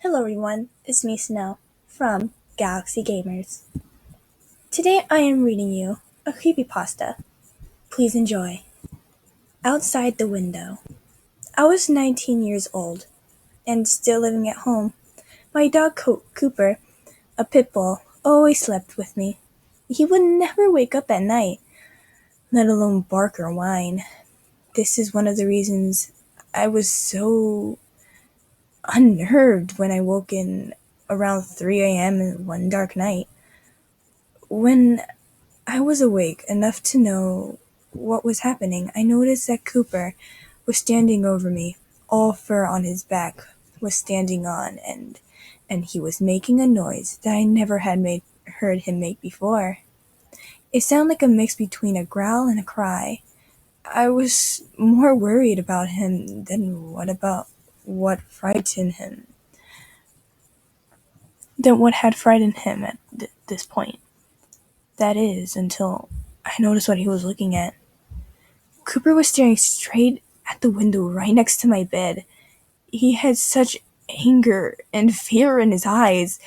Hello everyone, it's me Snow from Galaxy Gamers. Today I am reading you a creepypasta. Please enjoy. Outside the window. I was 19 years old and still living at home. My dog Cooper, a pit bull, always slept with me. He would never wake up at night, let alone bark or whine. This is one of the reasons I was so unnerved when I woke in around 3 a.m. one dark night. When I was awake enough to know what was happening, I noticed that Cooper was standing over me. All fur on his back was standing on, and he was making a noise that I never had heard him make before. It sounded like a mix between a growl and a cry. I was more worried about him than what had frightened him at this point. That is, until I noticed what he was looking at. Cooper was staring straight at the window right next to my bed. He had such anger and fear in his eyes.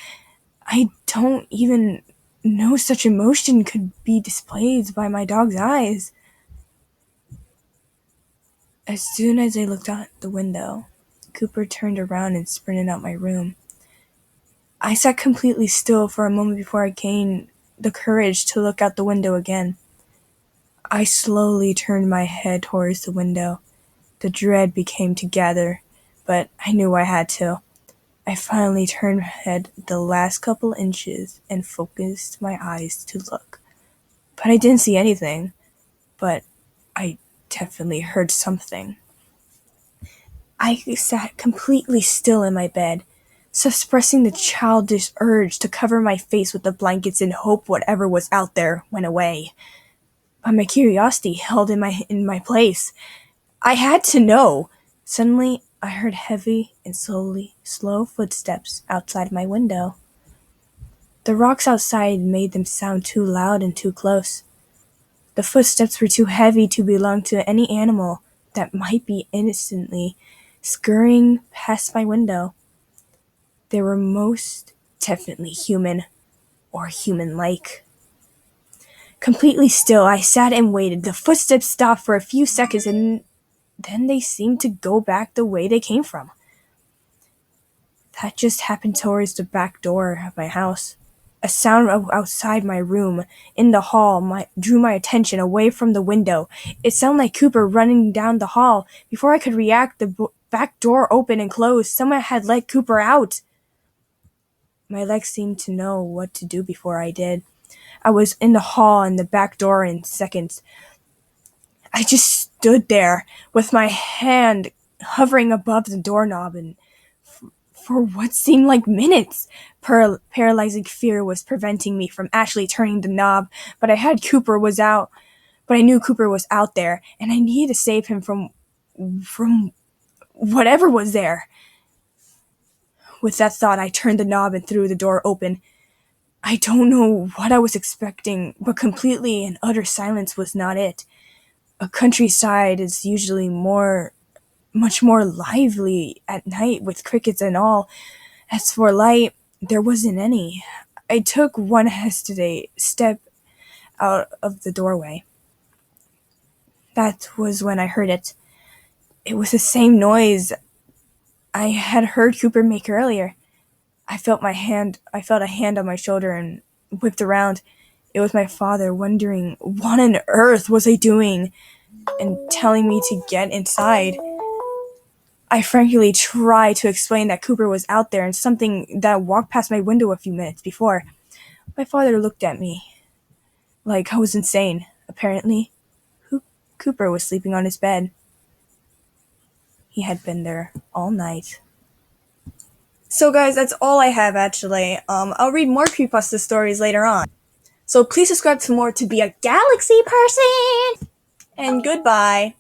I don't even know such emotion could be displayed by my dog's eyes. As soon as I looked out the window, Cooper turned around and sprinted out my room. I sat completely still for a moment before I gained the courage to look out the window again. I slowly turned my head towards the window. The dread became to gather, but I knew I had to. I finally turned my head the last couple inches and focused my eyes to look. But I didn't see anything. But I definitely heard something. I sat completely still in my bed, suppressing the childish urge to cover my face with the blankets and hope whatever was out there went away. But my curiosity held in my place. I had to know. Suddenly, I heard heavy and slow footsteps outside my window. The rocks outside made them sound too loud and too close. The footsteps were too heavy to belong to any animal that might be innocently scurrying past my window. They were most definitely human, or human-like. Completely still, I sat and waited. The footsteps stopped for a few seconds and then they seemed to go back the way they came from. That just happened towards the back door of my house. A sound outside my room, in the hall, drew my attention away from the window. It sounded like Cooper running down the hall. Before I could react, the back door opened and closed. Someone had let Cooper out. My legs seemed to know what to do before I did. I was in the hall and the back door in seconds. I just stood there with my hand hovering above the doorknob and for what seemed like minutes. Paralyzing fear was preventing me from actually turning the knob, but I knew Cooper was out there and I needed to save him from whatever was there. With that thought, I turned the knob and threw the door open. I don't know what I was expecting, but completely and utter silence was not it. A countryside is usually much more lively at night with crickets and all. As for light, there wasn't any. I took one hesitant step out of the doorway. That was when I heard it. It was the same noise I had heard Cooper make earlier. I felt a hand on my shoulder and whipped around. It was my father, wondering what on earth was I doing and telling me to get inside. I frankly tried to explain that Cooper was out there and something that walked past my window a few minutes before. My father looked at me like I was insane. Apparently, Cooper was sleeping on his bed. He had been there all night. So guys, that's all I have actually. I'll read more creepypasta stories later on. So please subscribe to more to be a galaxy person! And goodbye.